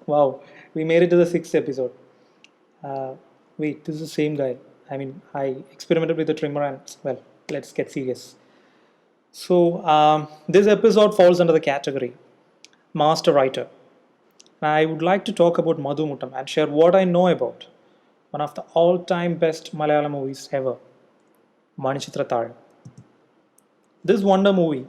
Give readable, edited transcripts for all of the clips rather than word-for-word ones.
Wow, we made it to the sixth episode. Uh, Wait, this is the same guy. I mean, I experimented with the trimmer and, well, let's get serious. So, this episode falls under the category Master Writer. I would like to talk about Madhu Muttam and share what I know about one of the all time best Malayalam movies ever, Manichitra. This wonder movie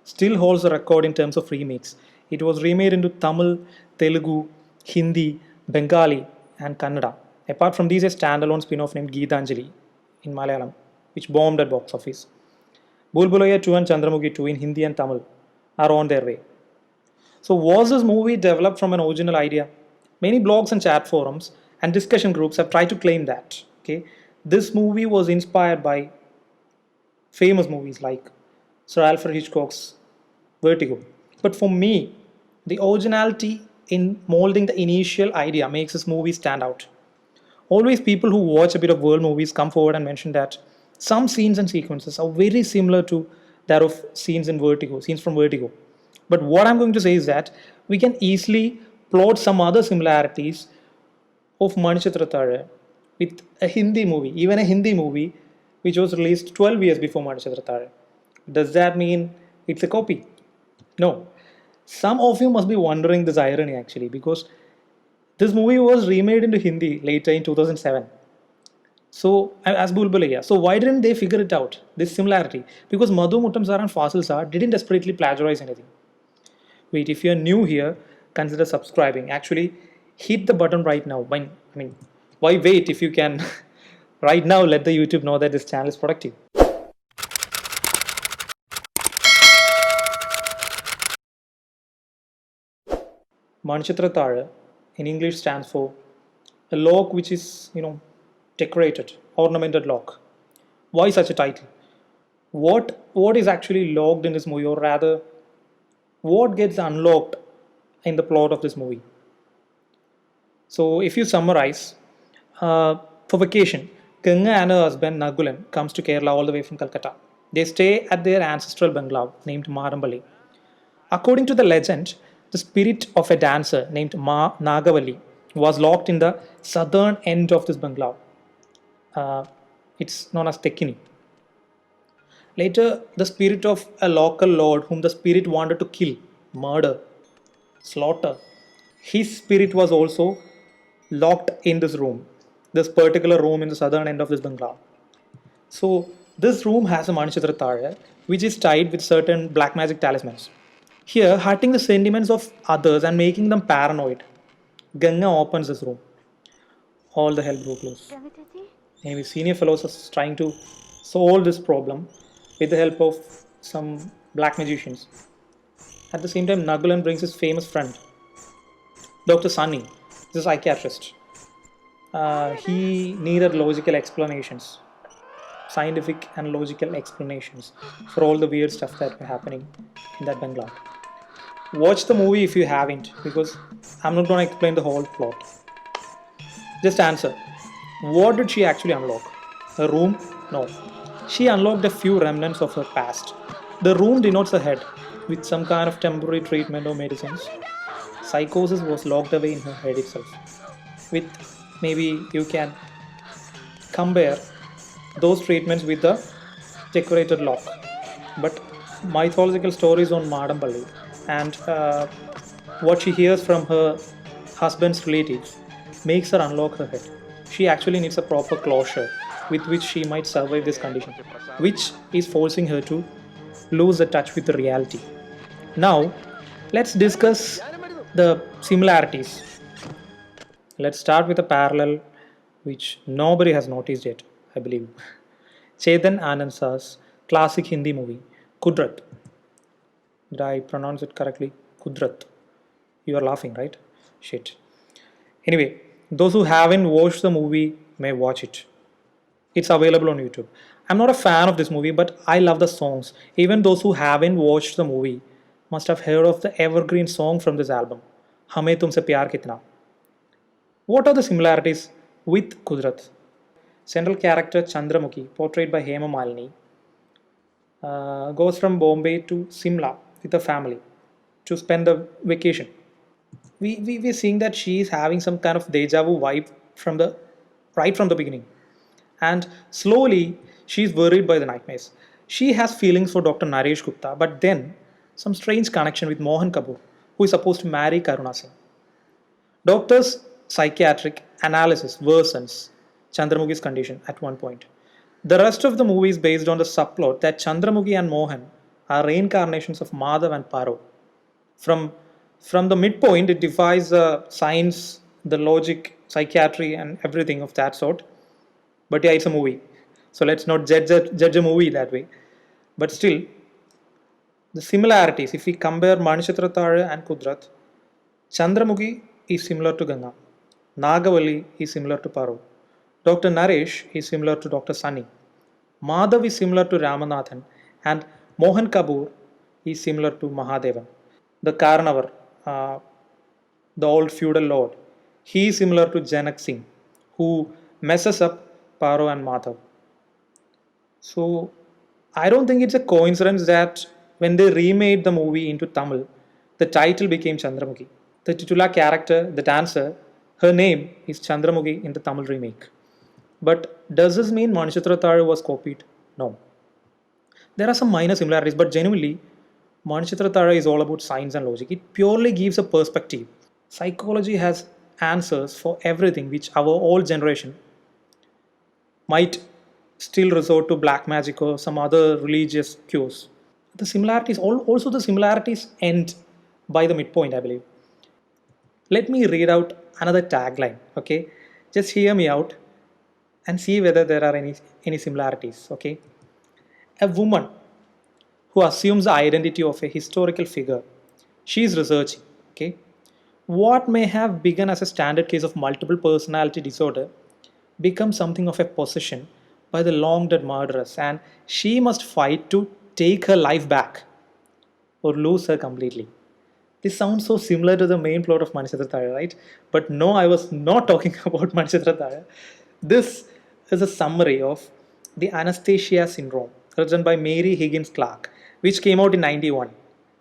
still holds a record in terms of remakes. It was remade into Tamil, Telugu, Hindi, Bengali, and Kannada. Apart from these, a standalone spin off named Geetanjali in Malayalam, which bombed at box office. Bulbulaya 2 and Chandramukhi 2 in Hindi and Tamil are on their way. So, was this movie developed from an original idea? Many blogs and chat forums and discussion groups have tried to claim that. Okay, this movie was inspired by famous movies like Sir Alfred Hitchcock's Vertigo. But for me, the originality in molding the initial idea makes this movie stand out. Always, people who watch a bit of world movies come forward and mention that some scenes and sequences are very similar to that of scenes from Vertigo. But what I'm going to say is that we can easily plot some other similarities of Manichitra with a Hindi movie, even a Hindi movie which was released 12 years before Manichitra. Does that mean it's a copy? No. Some of you must be wondering this irony actually because this movie was remade into Hindi later in 2007. So, as Bulbulaya. So, why didn't they figure it out? This similarity. Because Madhu Muttam sir and Fasil sir didn't desperately plagiarize anything. Wait, if you're new here, consider subscribing. Actually, hit the button right now. Why wait if you can right now let the YouTube know that this channel is productive? Manchitra Tara in English stands for a log which is, decorated, ornamented log. Why such a title? What is actually logged in this movie, or rather, what gets unlocked in the plot of this movie? So, if you summarize, for vacation, Ganga and her husband Nagulan comes to Kerala all the way from Calcutta. They stay at their ancestral bungalow named Marambali. According to the legend, the spirit of a dancer named Nagavalli was locked in the southern end of this bungalow. Uh, it's known as Tekini. Later, the spirit of a local lord whom the spirit wanted to kill, murder, slaughter, his spirit was also locked in this particular room in the southern end of this bungalow. So, this room has a Manichitra Tara, which is tied with certain black magic talismans. Here, hurting the sentiments of others and making them paranoid, Ganga opens this room. All the hell broke loose. Anyway, senior fellows are trying to solve this problem with the help of some black magicians. At the same time, Nagulan brings his famous friend, Dr. Sunny, this is a psychiatrist. He needed logical explanations, scientific and logical explanations for all the weird stuff that were happening in that bungalow. Watch the movie if you haven't, because I'm not going to explain the whole plot. Just answer. What did she actually unlock? Her room? No. She unlocked a few remnants of her past. The room denotes her head, with some kind of temporary treatment or medicines. Psychosis was locked away in her head itself. With maybe you can compare those treatments with the decorated lock. But mythological stories on Madambally and what she hears from her husband's relatives makes her unlock her head. She actually needs a proper closure with which she might survive this condition, which is forcing her to lose the touch with the reality. Now, let's discuss the similarities. Let's start with a parallel which nobody has noticed yet, I believe. Chetan Anand Sah's classic Hindi movie, Kudrat. Did I pronounce it correctly? Kudrat. You are laughing, right? Shit. Anyway, those who haven't watched the movie may watch it. It's available on YouTube. I'm not a fan of this movie, but I love the songs. Even those who haven't watched the movie must have heard of the evergreen song from this album, Hame Tumse Pyar Kitna. What are the similarities with Kudrat? Central character Chandramukhi, portrayed by Hema Malini, goes from Bombay to Simla with a family to spend the vacation. we're seeing that she is having some kind of deja vu vibe from the right from the beginning. And slowly, she's worried by the nightmares. She has feelings for Dr. Naresh Gupta, but then some strange connection with Mohan Kapoor, who is supposed to marry Karuna Singh. Doctor's psychiatric analysis worsens Chandramukhi's condition at one point. The rest of the movie is based on the subplot that Chandramukhi and Mohan are reincarnations of Madhav and Paro. From, from the midpoint, it defies science, the logic, psychiatry, and everything of that sort. But yeah, it's a movie. So let's not judge a movie that way. But still, the similarities, if we compare Manichitra Tharu and Kudrat, Chandramukhi is similar to Ganga. Nagavalli is similar to Paro. Dr. Naresh is similar to Dr. Sunny. Madhav is similar to Ramanathan. And Mohan Kapoor is similar to Mahadevan. The Karnavar, uh, the old feudal lord, he is similar to Janak Singh, who messes up Paro and Madhav. So I don't think it's a coincidence that when they remade the movie into Tamil, the title became Chandramukhi. The titular character, the dancer, her name is Chandramukhi in the Tamil remake. But does this mean Manichitra Tharu was copied? No. There are some minor similarities, but genuinely, Manichitra Tharu is all about science and logic. It purely gives a perspective. Psychology has answers for everything which our old generation might still resort to black magic or some other religious cures. The similarities, also the similarities end by the midpoint, I believe. Let me read out another tagline, okay? Just hear me out and see whether there are any similarities, okay? A woman who assumes the identity of a historical figure. She is researching, okay? What may have begun as a standard case of multiple personality disorder becomes something of a possession by the long dead murderess, and she must fight to take her life back or lose her completely. This sounds so similar to the main plot of Manichitra Tharu, right? But no, I was not talking about Manichitra Tharu. This is a summary of the Anastasia syndrome, written by Mary Higgins Clark, which came out in 91.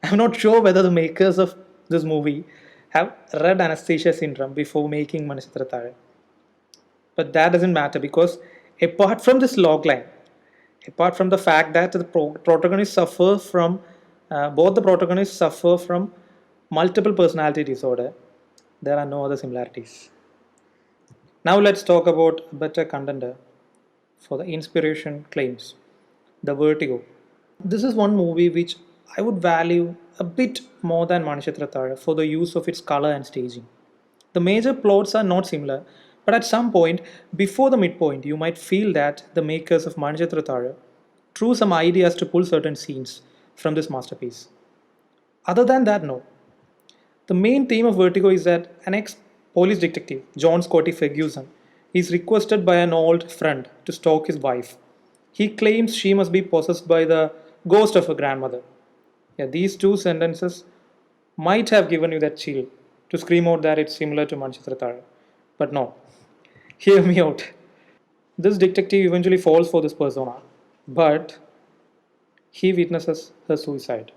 I'm not sure whether the makers of this movie have read Anastasia syndrome before making Manichitra Tharu. But that doesn't matter because apart from this logline, apart from the fact that the protagonists suffer from both the protagonists suffer from multiple personality disorder, there are no other similarities. Now let's talk about a better contender for the inspiration claims, The Vertigo. This is one movie which I would value a bit more than Manichitra Tharu for the use of its color and staging. The major plots are not similar, but at some point before the midpoint, you might feel that the makers of Manichitra Tharu drew some ideas to pull certain scenes from this masterpiece. Other than that, no. The main theme of Vertigo is that an ex police detective, John Scotty Ferguson, is requested by an old friend to stalk his wife. He claims she must be possessed by the ghost of her grandmother. Yeah, these two sentences might have given you that chill to scream out that it's similar to Manchitra Tharu. But no, hear me out. This detective eventually falls for this persona, but he witnesses her suicide.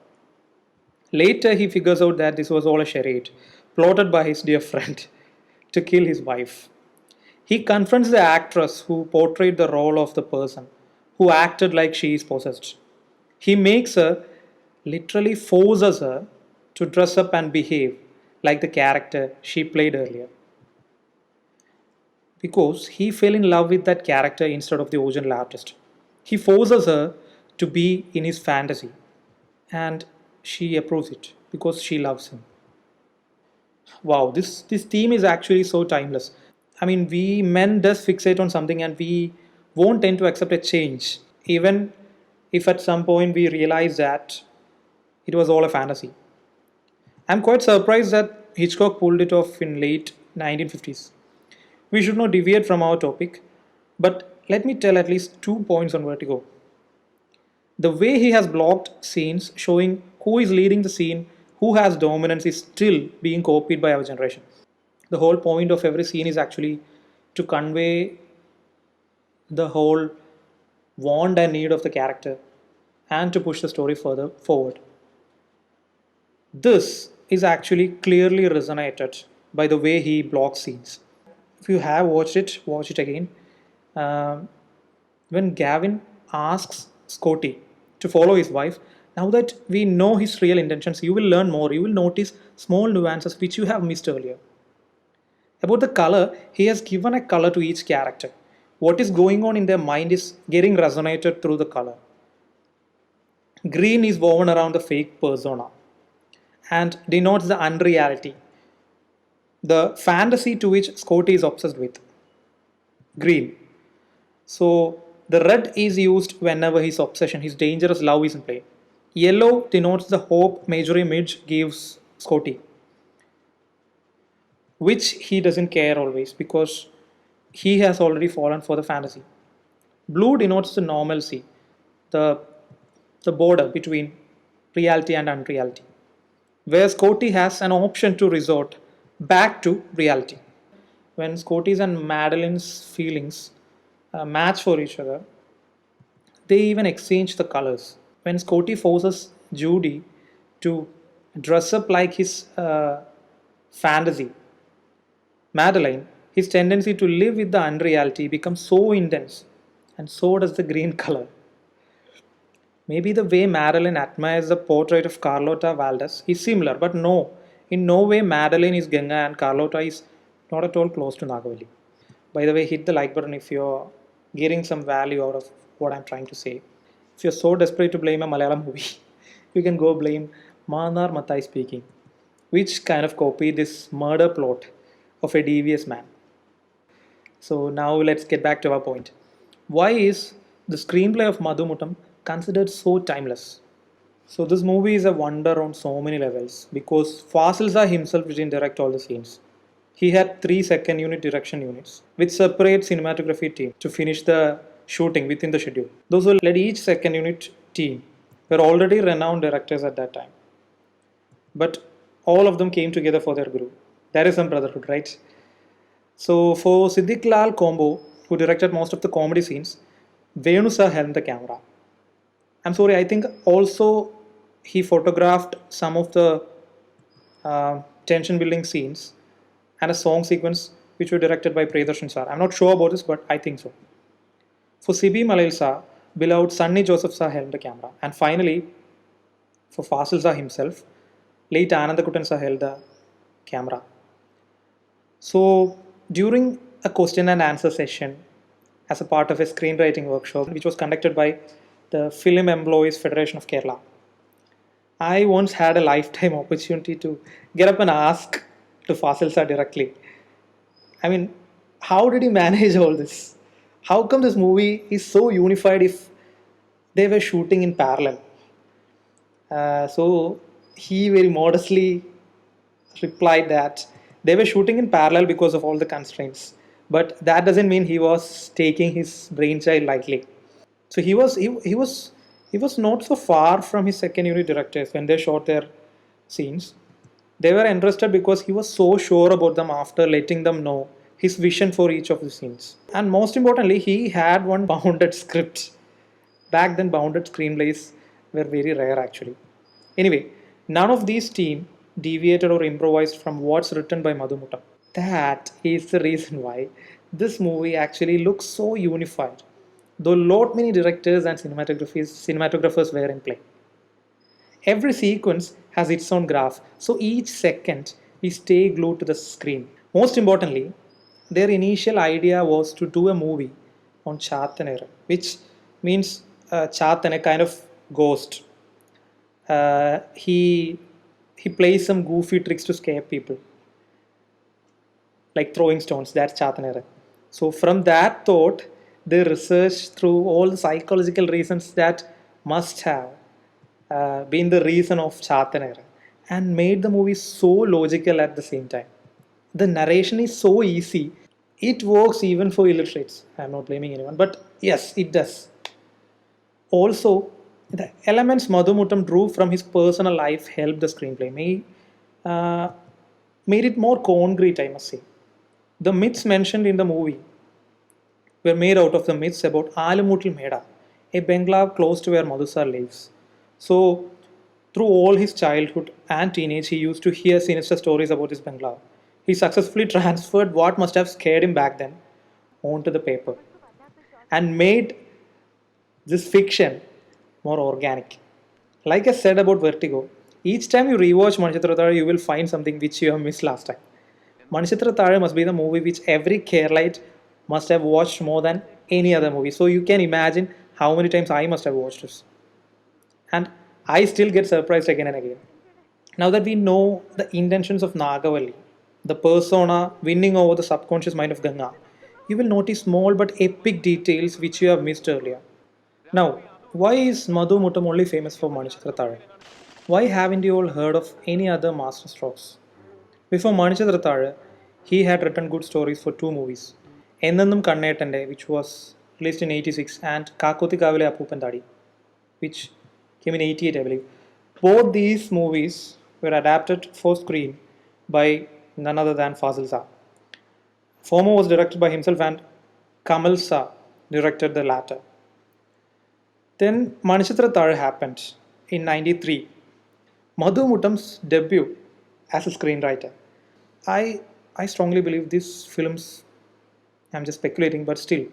Later, he figures out that this was all a charade, plotted by his dear friend to kill his wife. He confronts the actress who portrayed the role of the person who acted like she is possessed. He makes her, literally forces her to dress up and behave like the character she played earlier. Because he fell in love with that character instead of the original artist. He forces her to be in his fantasy and she approves it because she loves him. Wow, this theme is actually so timeless. I mean, we men does fixate on something and we won't tend to accept a change, even if at some point we realize that it was all a fantasy. I'm quite surprised that Hitchcock pulled it off in late 1950s. We should not deviate from our topic, but let me tell at least 2 points on Vertigo. The way he has blocked scenes showing who is leading the scene, who has dominance, is still being copied by our generation. The whole point of every scene is actually to convey the whole want and need of the character and to push the story further forward. This is actually clearly resonated by the way he blocks scenes. If you have watched it, watch it again. Um, when Gavin asks Scotty to follow his wife, now that we know his real intentions, you will learn more. You will notice small nuances which you have missed earlier. About the color, he has given a color to each character. What is going on in their mind is getting resonated through the color. Green is woven around the fake persona and denotes the unreality, the fantasy to which Scotty is obsessed with. Green. So the red is used whenever his obsession, his dangerous love is in play. Yellow denotes the hope Marjorie Midge gives Scotty, which he doesn't care always because he has already fallen for the fantasy. Blue denotes the normalcy, the, the border between reality and unreality, where Scotty has an option to resort back to reality. When Scotty's and Madeline's feelings match for each other, they even exchange the colors. When Scotty forces Judy to dress up like his fantasy, Madeline, his tendency to live with the unreality becomes so intense, and so does the green color. Maybe the way Madeline admires the portrait of Carlota Valdez is similar, but no, in no way Madeline is Ganga and Carlota is not at all close to Nagavalli. By the way, hit the like button if you're getting some value out of what I'm trying to say. If you're so desperate to blame a Malayalam movie, you can go blame Manar Mathai speaking, which kind of copied this murder plot of a devious man. So now let's get back to our point. Why is the screenplay of Madhu Muttam considered so timeless? So this movie is a wonder on so many levels because Fasil Shah himself didn't direct all the scenes. He had three second unit direction units with separate cinematography team to finish the shooting within the schedule. Those who led each second unit team were already renowned directors at that time. But all of them came together for their group. That is some brotherhood, right? So for Siddiq Lal Combo, who directed most of the comedy scenes, Venu sir held the camera. I'm sorry, I think also he photographed some of the tension building scenes and a song sequence which were directed by Priyadarshan sir. I'm not sure about this, but I think so. For Sibi Malayal sir, beloved Sunny Joseph sir held the camera. And finally, for Fasil sir himself, late Anandakuttan sir held the camera. So during a question and answer session as a part of a screenwriting workshop which was conducted by the Film Employees Federation of Kerala, I once had a lifetime opportunity to get up and ask to Fasil sir directly. I mean, how did he manage all this? How come this movie is so unified if they were shooting in parallel? So he very modestly replied that they were shooting in parallel because of all the constraints, but that doesn't mean he was taking his brainchild lightly. So he was not so far from his second unit directors when they shot their scenes. They were interested because he was so sure about them after letting them know his vision for each of the scenes. And most importantly, he had one bounded script. Back then, bounded screenplays were very rare actually. Anyway, none of these team deviated or improvised from what's written by Madhu Muttam. That is the reason why this movie actually looks so unified, though lot many directors and cinematographers were in play. Every sequence has its own graph, so each second we stay glued to the screen. Most importantly, their initial idea was to do a movie on Chatanera, which means Chatan, a kind of ghost. He plays some goofy tricks to scare people, like throwing stones. That's Chatanera. So from that thought, they researched through all the psychological reasons that must have been the reason of Chatanera and made the movie so logical at the same time. The narration is so easy. It works even for illiterates. I'm not blaming anyone, but yes, it does. Also, the elements Madhu Muttam drew from his personal life helped the screenplay. Uh, Made it more concrete, I must say. The myths mentioned in the movie were made out of the myths about Alamutil Meda, a bungalow close to where Madhusar lives. So, Through all his childhood and teenage, he used to hear sinister stories about his Bangla. He successfully transferred what must have scared him back then onto the paper and made this fiction more organic. Like I said about Vertigo, each time you rewatch Manichitra Thazhu, you will find something which you have missed last time. Manichitra Thazhu must be the movie which every Keralite must have watched more than any other movie. So you can imagine how many times I must have watched this. And I still get surprised again and again. Now that we know the intentions of Nagavalli, the persona winning over the subconscious mind of Ganga, you will notice small but epic details which you have missed earlier. Now, why is Madhu Muttam only famous for Manichitra Thazhu? Why haven't you all heard of any other masterstrokes? Before Manichitra Thazhu, he had written good stories for two movies. Ennannum Kannetande, which was released in 86, and Kakothi Kavile Appupan Thadi, which came in 88, I believe. Both these movies were adapted for screen by none other than Fazil Sa. Former was directed by himself and Kamal Sa directed the latter. Then Manichitra Thazhu happened in 93. Madhu Muttam's debut as a screenwriter. I I strongly believe these films, I'm just speculating, but still,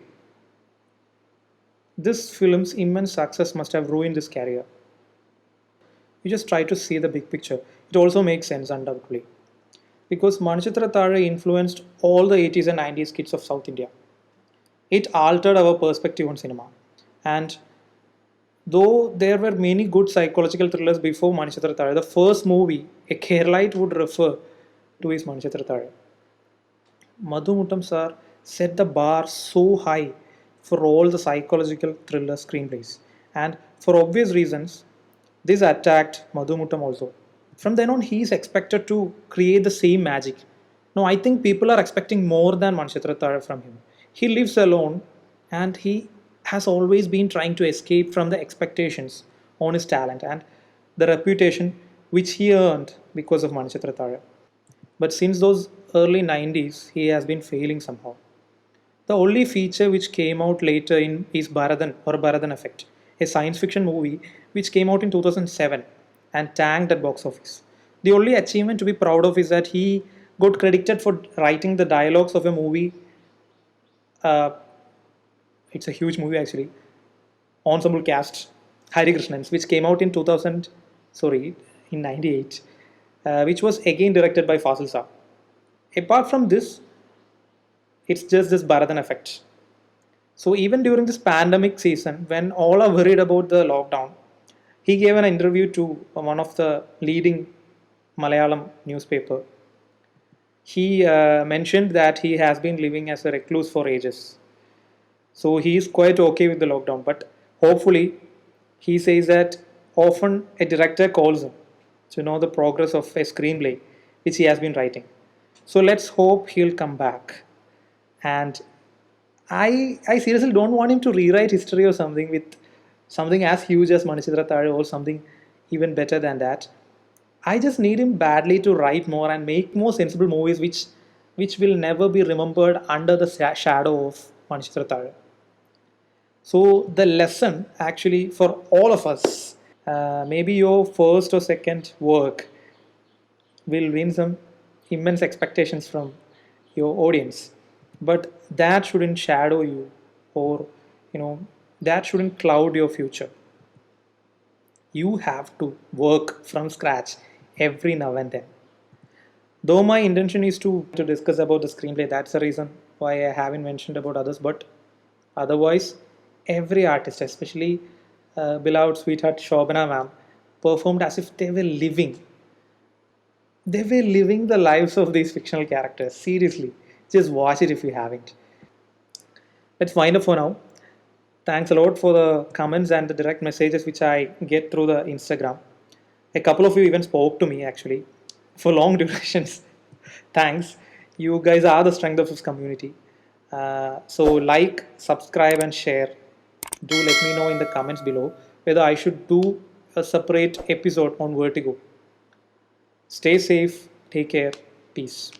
this film's immense success must have ruined his career. You just try to see the big picture. It also makes sense, undoubtedly. Because Manichitra Thazhu influenced all the 80s and 90s kids of South India. It altered our perspective on cinema. And though there were many good psychological thrillers before Manichitra Thazhu, the first movie a Keralite would refer to is Manichitra Thazhu. Madhu Muttam sir set the bar so high for all the psychological thriller screenplays. And for obvious reasons, this attacked Madhu Muttam also. From then on, he is expected to create the same magic. No, I think people are expecting more than Manichitra Thazhu from him. He lives alone and he has always been trying to escape from the expectations on his talent and the reputation which he earned because of Manichitra Thazhu. But since those early 90s, he has been failing somehow. The only feature which came out later in is Bharadan or Bharadan Effect, a science fiction movie which came out in 2007 and tanked at box office. The only achievement to be proud of is that he got credited for writing the dialogues of a movie. Uh, it's a huge movie actually. Ensemble cast Hari Krishnans, which came out in 2000, sorry, in 98, which was again directed by Fasil Sa. Apart from this, it's just this Bharadan effect. So even during this pandemic season, when all are worried about the lockdown, he gave an interview to one of the leading Malayalam newspaper. He mentioned that he has been living as a recluse for ages. So he is quite okay with the lockdown. But hopefully, he says that often a director calls him to know the progress of a screenplay which he has been writing. So let's hope he'll come back. And I seriously don't want him to rewrite history or something with something as huge as Manichitra Thazhu or something even better than that. I just need him badly to write more and make more sensible movies which will never be remembered under the shadow of Manichitra Thazhu. So the lesson actually for all of us, maybe your first or second work will win some immense expectations from your audience, but that shouldn't shadow you or that shouldn't cloud your future. You have to work from scratch every now and then. Though my intention is to discuss about the screenplay, that's the reason why I haven't mentioned about others, but otherwise every artist, especially beloved sweetheart Shobana ma'am, performed as if they were living the lives of these fictional characters. Seriously, just watch it if you haven't. Let's wind up for now. Thanks a lot for the comments and the direct messages which I get through the Instagram. A couple of you even spoke to me actually for long durations. Thanks. You guys are the strength of this community. So like, subscribe, and share. Do let me know in the comments below whether I should do a separate episode on Vertigo. Stay safe. Take care. Peace.